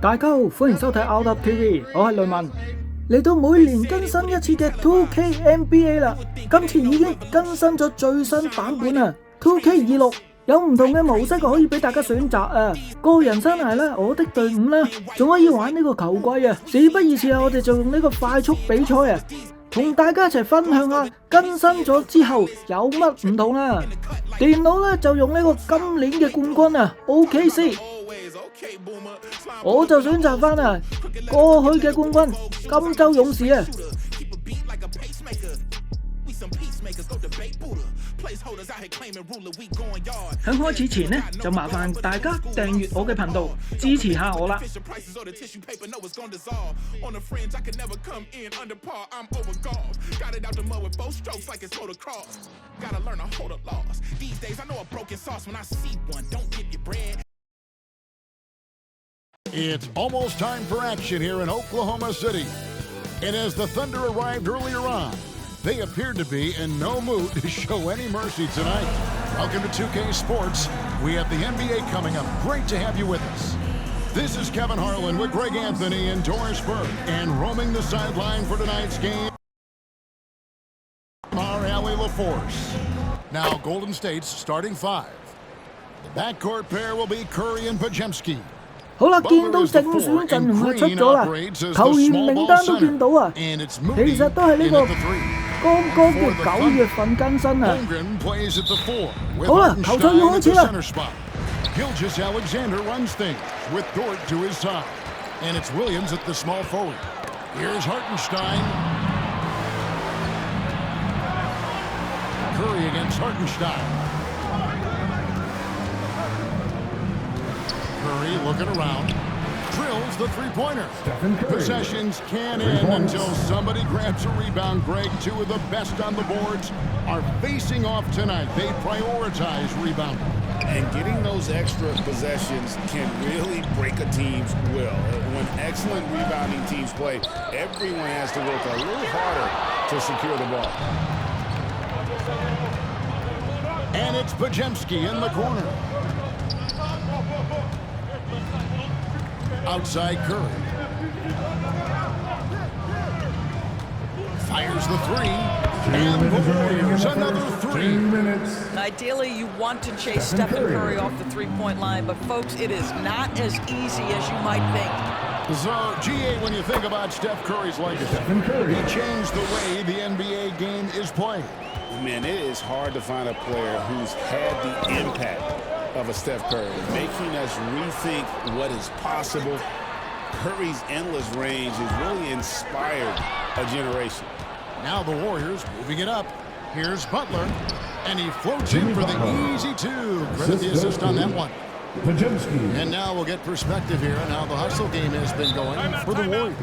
大家好，歡迎收睇 rwTV， 我係雷文。嚟到每年更新一次嘅 2K NBA 啦，今次已經更新咗最新版本啊 2K26， 有唔同嘅模式可以俾大家選擇啊。個人生涯啦，我的隊伍啦，仲可以玩呢個球季啊。事不宜遲啊，我哋就用呢個快速比賽啊，同大家一齊分享下更新咗之後有乜唔同啊。電腦咧就用呢個今年嘅冠軍啊 OKC。我就選擇翻啊過去嘅冠軍金州勇士啊。喺開始前呢，就麻煩大家訂閱我嘅頻道，支持下我啦。It's almost time for action here in Oklahoma City. And as the Thunder arrived earlier on, they appeared to be in no mood to show any mercy tonight. Welcome to 2K Sports. We have the NBA coming up. Great to have you with us. This is Kevin Harlan with Greg Anthony in Dorisburg. And roaming the sideline for tonight's game, Allie LaForce. Now Golden State's starting five. The backcourt pair will be Curry and Podziemski. 好啦，見到正選陣容係出咗啦，球員名單都見到啊，其實都係呢個剛剛嘅9月份更新啊。好啦，球賽要開始啦。Gilgeous Alexander runs things with Dort to his side, and it's Williams at the small forward. Here's Hartenstein. Curry against Hartenstein. Curry looking around, drills the three-pointer. Possessions can't end until somebody grabs a rebound. Greg, two of the best on the boards are facing off tonight. They prioritize rebounding. And getting those extra possessions can really break a team's will. When excellent rebounding teams play, everyone has to work a little harder to secure the ball. And it's Podziemski in the corner. Outside Curry. Fires the three. And the Warriors another three. Ideally, you want to chase Stephen Curry off the three-point line, but folks, it is not as easy as you might think. So, GA, when you think about Steph Curry's legacy, he changed the way the NBA game is played. Man, it is hard to find a player who's had the impact of a Steph Curry, making us rethink what is possible. Curry's endless range has really inspired a generation. Now the Warriors moving it up. Here's Butler, and he floats in for the easy two. Credit the assist on that one. And now we'll get perspective here on how the hustle game has been going for the Warriors.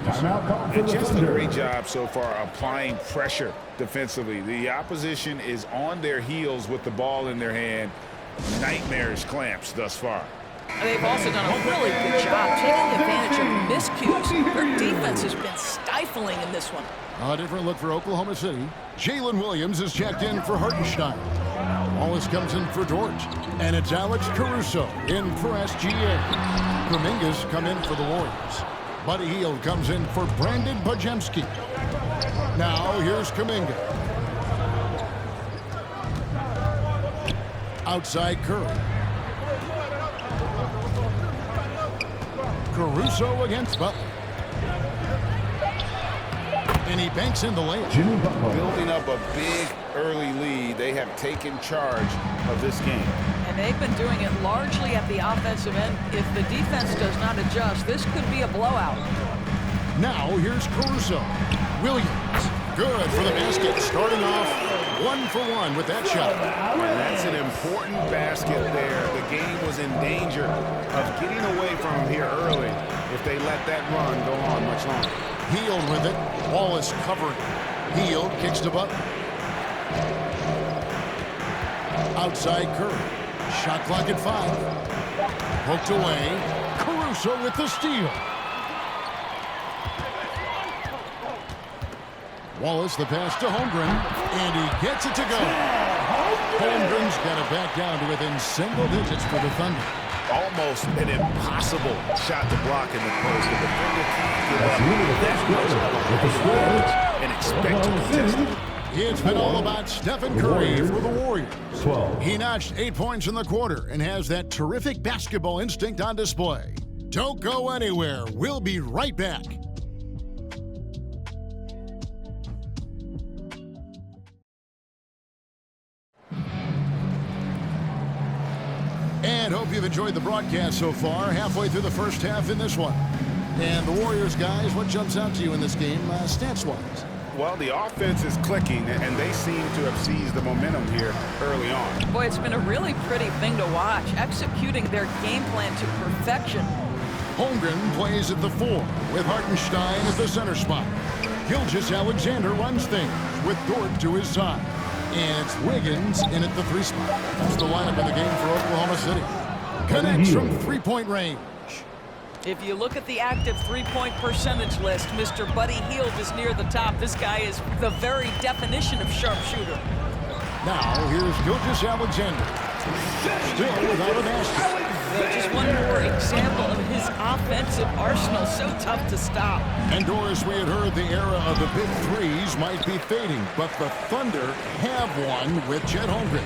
And just a great job so far applying pressure defensively. The opposition is on their heels with the ball in their hand. Nightmarish clamps thus far. They've also done a really good job taking advantage of miscues. Their defense has been stifling in this one. A different look for Oklahoma City. Jalen Williams is checked in for Hartenstein. Wallace comes in for Dort. And it's Alex Caruso in for SGA. Kuminga's come in for the Warriors. Buddy Hield comes in for Brandon Podziemski. Now here's Kuminga. Outside Curry. Caruso against Butler. And he banks in the layup. Building up a big early lead, they have taken charge of this game. And they've been doing it largely at the offensive end. If the defense does not adjust, this could be a blowout. Now here's Caruso. Williams. Good for the basket. Starting off 1 for 1 with that shot. And that's an important basket there. The game was in danger of getting away from him here early if they let that run go on much longer. Hield with it. Wallace covering. Hield kicks to Butler. Outside Curry. Shot clock at 5. Poked away. Caruso with the steal. Wallace the pass to Holmgren, and he gets it to go. Holmgren's got it back down to within single digits for the Thunder. Almost an impossible shot to block in the post. The defender can't give up that and expect to contest it. It's been all about Stephen Curry for the Warriors. He notched 8 points in the quarter and has that terrific basketball instinct on display. Don't go anywhere. We'll be right back. And hope you've enjoyed the broadcast so far. Halfway through the first half in this one. And the Warriors, guys, what jumps out to you in this game, stats-wise? Well, the offense is clicking, and they seem to have seized the momentum here early on. Boy, it's been a really pretty thing to watch, executing their game plan to perfection. Holmgren plays at the 4 with Hartenstein at the center spot. Gilgeous-Alexander runs things with Dort to his side. And it's Wiggins in at the 3 spot. That's the lineup in the game for Oklahoma City. Connects from three-point range. If you look at the active three-point percentage list, Mr. Buddy Hield is near the top. This guy is the very definition of sharpshooter. Now, here's Gilgeous-Alexander. Still without a basket. Just one more example of his offensive arsenal. So tough to stop. And Doris, we had heard the era of the big threes might be fading, but the Thunder have one with Chet Holmgren,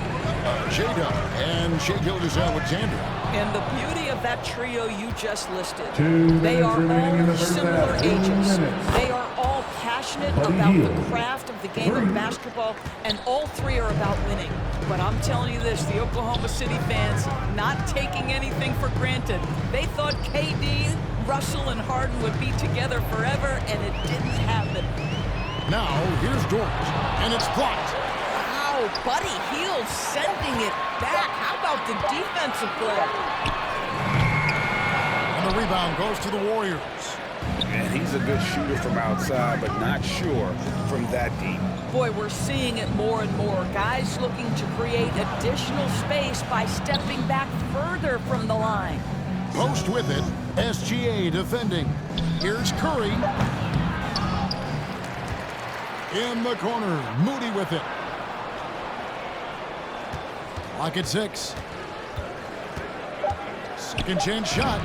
J-Dub, and Shai Gilgeous-Alexander. And the beauty of that trio you just listed, they are all similar ages. They are all passionate about the craft of the game of basketball, and all three are about winning. But I'm telling you this, the Oklahoma City fans not taking anything for granted. They thought KD, Russell, and Harden would be together forever, and it didn't happen. Now, here's Dort, and it's blocked. Wow, Buddy Hield sending it back. How about the defensive play? And the rebound goes to the Warriors. And he's a good shooter from outside, but not sure from that deep. Boy, we're seeing it more and more. Guys looking to create additional space by stepping back further from the line. Post with it, SGA defending. Here's Curry. In the corner, Moody with it. Lock at 6. Second chance shot.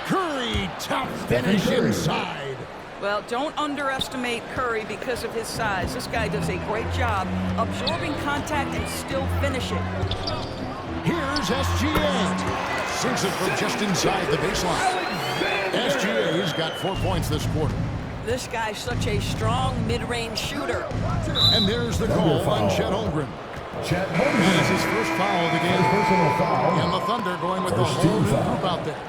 Curry, top finish inside. Well, don't underestimate Curry because of his size. This guy does a great job absorbing contact and still finishing. Here's SGA. Sinks it from just inside the baseline. SGA's got 4 points this quarter. This guy's such a strong mid-range shooter. And there's the call on Chet Holmgren. Chet And Holmgren. it's his first foul of the game. Personal foul. And the Thunder going with the First whole team new foul. group out there.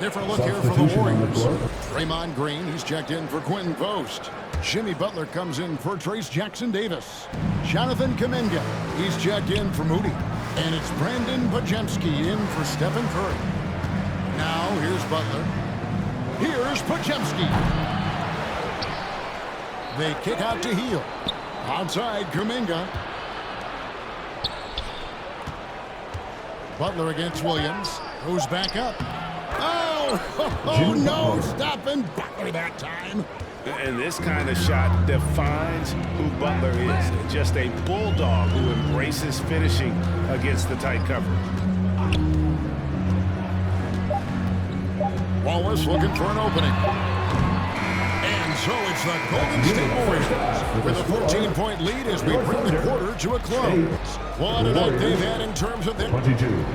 Different look here for the Substitution on the Warriors. court. Draymond Green, he's checked in for Quentin Post. Jimmy Butler comes in for Trace Jackson Davis. Jonathan Kuminga, he's checked in for Moody. And it's Brandon Podziemski in for Stephen Curry. Now here's Butler. Here's Podziemski. They kick out to Hield. Outside Kuminga. Butler against Williams. Goes back up. Oh no, stopping Butler that time. And this kind of shot defines who Butler is. Just a bulldog who embraces finishing against the tight coverage. Wallace looking for an opening. And so it's the Golden State Warriors with a 14-point lead as we bring the quarter to a close. What a night they've had in terms of their... 22.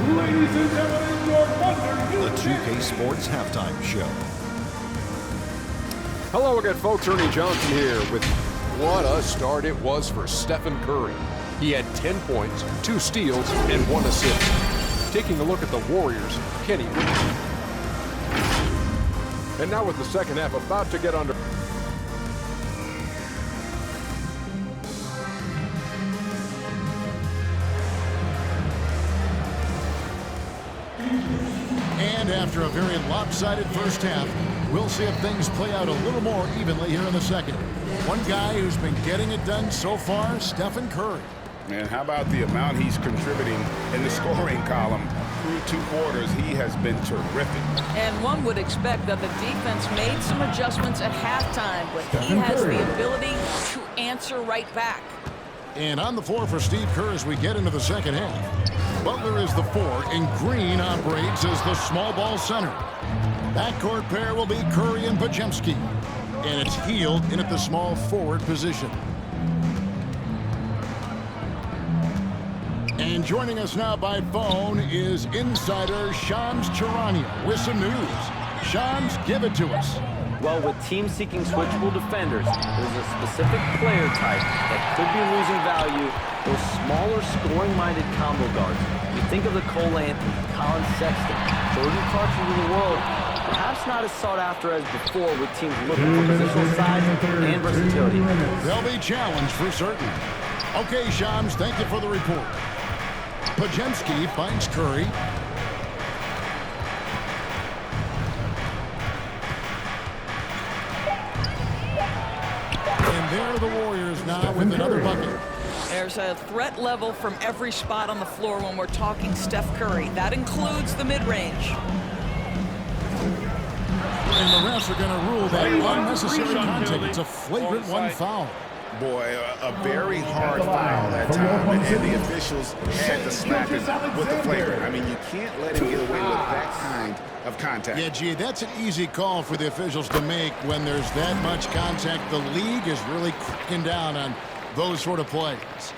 Ladies and gentlemen, your Thunder The 2K Sports Halftime Show. Hello again, folks. Ernie Johnson here with what a start it was for Stephen Curry. He had 10 points, 2 steals, and 1 assist. Taking a look at the Warriors, Kenny. And now with the second half about to get under. And after a very lopsided first half, we'll see if things play out a little more evenly here in the second. One guy who's been getting it done so far, Stephen Curry. And how about the amount he's contributing in the scoring column? Through 2 quarters, he has been terrific. And one would expect that the defense made some adjustments at halftime, but he has the ability to answer right back. And on the floor for Steve Kerr as we get into the second half. Butler is the forward, and Green operates as the small ball center. Backcourt pair will be Curry and Podziemski, and it's Hield in at the small forward position. And joining us now by phone is insider Shams Charania with some news. Shams, give it to us. Well, with teams seeking switchable defenders, there's a specific player type that could be losing value, those smaller scoring-minded combo guards. You think of the Cole Anthony, Colin Sexton, Jordan Clarkson of the world, perhaps not as sought after as before with teams looking for positional size and versatility. They'll be challenged for certain. Okay, Shams, thank you for the report. Podziemski finds Curry. And there are the Warriors now with another bucket. There's a threat level from every spot on the floor when we're talking Steph Curry. That includes the mid-range. And the refs are going to rule that unnecessary contact. It's a flagrant one foul. Boy, a very hard foul that time, and the officials had to slap him with the flagrant. I mean, you can't let him get away with that kind of contact. Yeah, gee, that's an easy call for the officials to make when there's that much contact. The league is really cracking down on those sort of plays.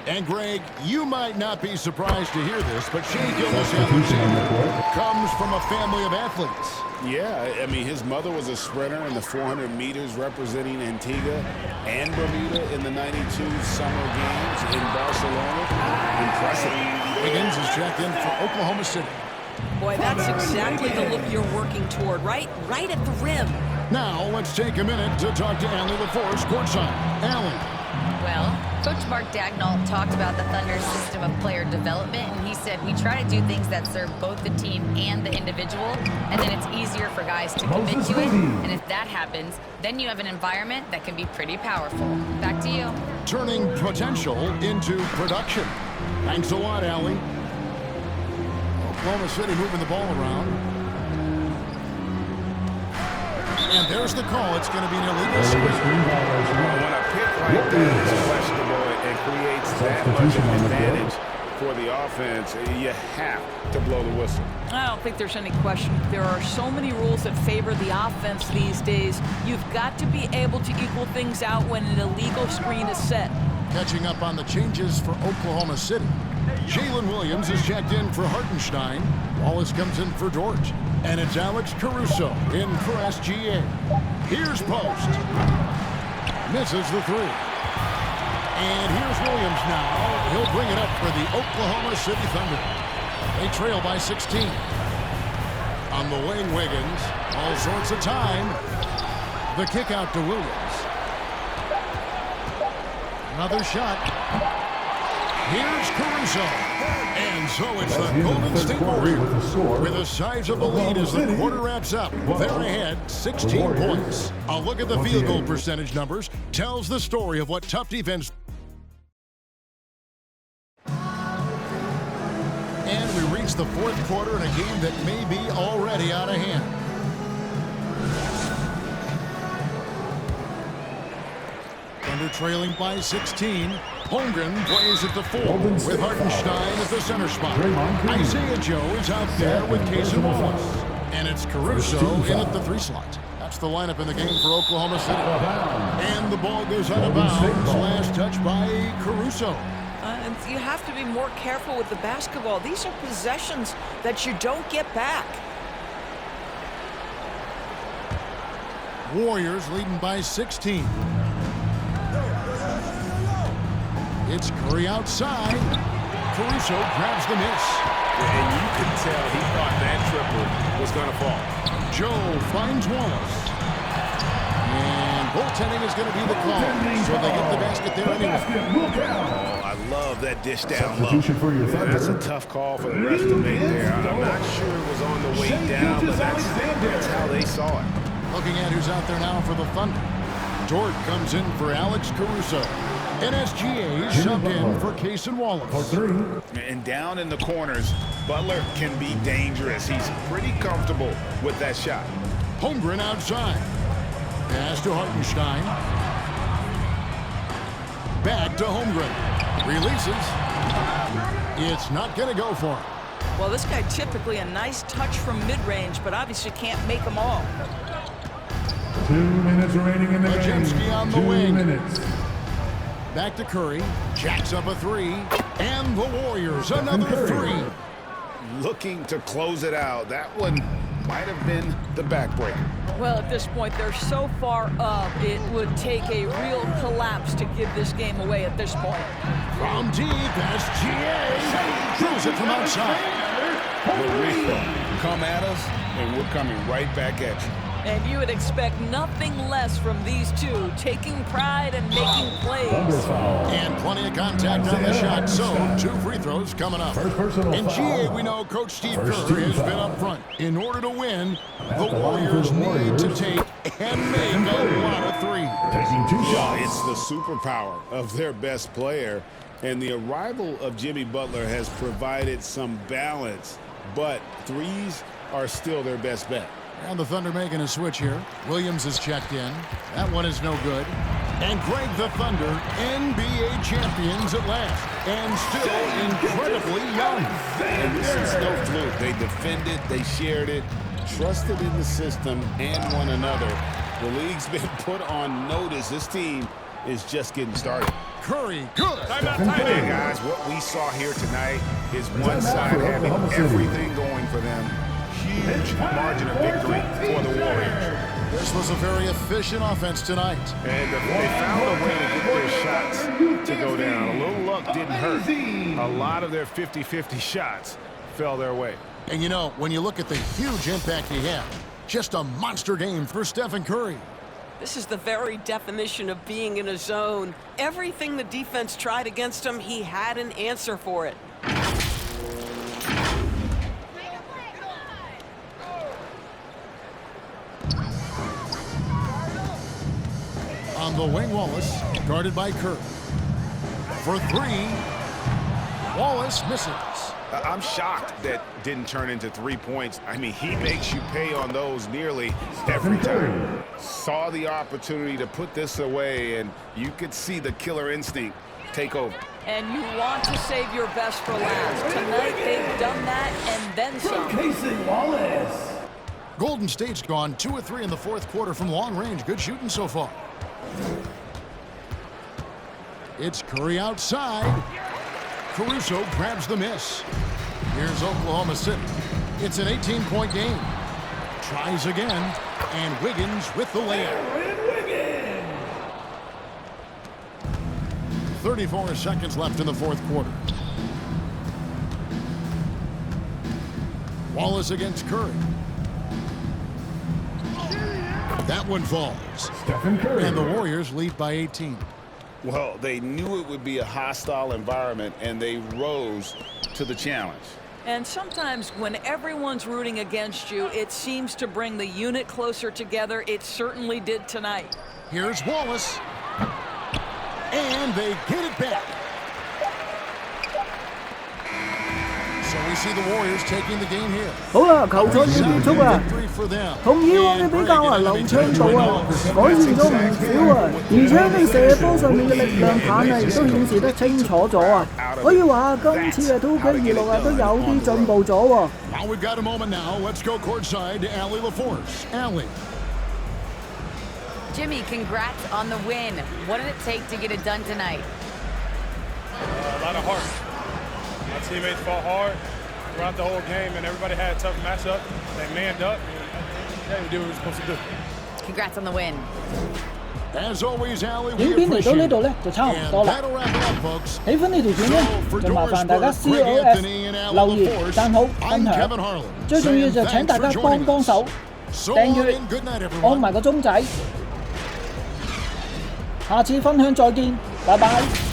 And Greg, you might not be surprised to hear this, but Shea Gilgeous-Alexander comes from a family of athletes. Yeah, I mean, his mother was a sprinter in the 400 meters representing Antigua and Bermuda in the 92 Summer Games in Barcelona. Impressive. Higgins is checked in for Oklahoma City. Boy, that's exactly the look you're working toward, right? Right at the rim. Now, let's take a minute to talk to Allie LaForce courtside. Allie. Well, Coach Mark Dagnall talked about the Thunder's system of player development, and he said we try to do things that serve both the team and the individual, and then it's easier for guys to commit to it, and if that happens, then you have an environment that can be pretty powerful. Back to you. Turning potential into production. Thanks a lot, Allie. Oklahoma City moving the ball around. And there's the call. It's going to be an illegal screen. When a pick like that is questionable and creates that much of an advantage for the offense, you have to blow the whistle. I don't think there's any question. There are so many rules that favor the offense these days. You've got to be able to equal things out when an illegal screen is set. Catching up on the changes for Oklahoma City. Jalen Williams is checked in for Hartenstein. Wallace comes in for George. And it's Alex Caruso in for SGA. Here's Post. Misses the three. And here's Williams now. He'll bring it up for the Oklahoma City Thunder. They trail by 16. On the wing, Wiggins. All sorts of time. The kick out to Williams. Another shot. Here's Caruso. And so it's the Golden State Warriors with a sizable lead as the quarter wraps up. They're ahead 16 points. A look at the field goal percentage numbers tells the story of what tough defense. And we reach the fourth quarter in a game that may be already out of hand. Thunder trailing by 16. Holmgren plays at the 4 with Hartenstein at the center spot. Isaiah Joe is out there with Casey Wallace. And it's Caruso in at the 3 slot. That's the lineup in the game for Oklahoma City. And the ball goes out of bounds. Last touch by Caruso. And you have to be more careful with the basketball. These are possessions that you don't get back. Warriors leading by 16. It's Curry outside. Caruso grabs the miss. And you can tell he thought that triple was going to fall. Joe finds Wallace. And goaltending is going to be the call. So they get the basket there anyway. Oh, I love that dish down low. Yeah, that's a tough call for the rest to make there. I'm not sure it was on the way down, but that's how they saw it. Looking at who's out there now for the Thunder. Dort comes in for Alex Caruso. And SGA subbed in for Casey Wallace. And down in the corners, Butler can be dangerous. He's pretty comfortable with that shot. Holmgren outside. Pass to Hartenstein. Back to Holmgren. Releases. It's not going to go for him. Well, this guy typically a nice touch from mid-range, but obviously can't make them all. 2 minutes remaining in the game. On the 2 wing. minutes. Back to Curry. Jacks up a three. And the Warriors another three. Looking to close it out. That one might have been the backbreaker. Well, at this point, they're so far up, it would take a real collapse to give this game away at this point. From deep, that's GA. Throws it from outside. Come at us, and we're coming right back at you. And you would expect nothing less from these two, taking pride and making plays. And plenty of contact on the shot, so 2 free throws coming up. In GA, we know Coach Steve Kerr has been up front. In order to win, the Warriors need to take and make a lot of threes. Taking 2 shots. It's the superpower of their best player, and the arrival of Jimmy Butler has provided some balance, but threes are still their best bet. And the Thunder making a switch here. Williams is checked in. That one is no good. And Greg, the Thunder, NBA champions at last. And still incredibly young. And this is no fluke. They defended, they shared it, trusted in the system and one another. The league's been put on notice. This team is just getting started. Curry, good. Hey, guys, what we saw here tonight is one side having everything going for them. Huge margin of victory for the Warriors. This was a very efficient offense tonight. And they found a way to get their shots to go down. A little luck didn't hurt. A lot of their 50-50 shots fell their way. And you know, when you look at the huge impact he had, just a monster game for Stephen Curry. This is the very definition of being in a zone. Everything the defense tried against him, he had an answer for it. On the wing, Wallace, guarded by Kerr. For 3, Wallace misses. I'm shocked that didn't turn into 3 points. I mean, he makes you pay on those nearly every time. Saw the opportunity to put this away, and you could see the killer instinct take over. And you want to save your best for last. Tonight, they've done that and then some. Wallace. Golden State's gone 2 of 3 in the 4th quarter from long range. Good shooting so far. It's Curry outside. Caruso grabs the miss. Here's Oklahoma City. It's an 18-point game. Tries again, and Wiggins with the layup. 34 seconds left in the 4th quarter. Wallace against Curry. That one falls. Stephen Curry. And the Warriors lead by 18. Well, they knew it would be a hostile environment, and they rose to the challenge. And sometimes when everyone's rooting against you, it seems to bring the unit closer together. It certainly did tonight. Here's Wallace. And they get it back. So we see the Warriors taking the game here. 好啦，球賽要結束啦。同以往嘅比較啊，流暢度啊，改善咗唔少啊，而且喺射波上面嘅力量棒啊，亦都顯示得清楚咗啊。可以話今次嘅 2K26啊，都有啲進步咗喎。Now we've got a moment now. Let's go courtside to Allie LaForce. Allie. Jimmy, congrats on the win. What did it take to get it done tonight? A lot of heart. My teammates fought hard throughout the whole game, and everybody had a tough matchup. They manned up, and we did what we were supposed to do. Congrats on the win. As always, Allie, 影片嚟到呢度咧就差唔多啦。喜歡呢條片咧，就麻煩大家 COS 留言、讚好、分享。最重要就請大家幫幫手訂閱，按埋個鐘仔。下次分享再見，拜拜。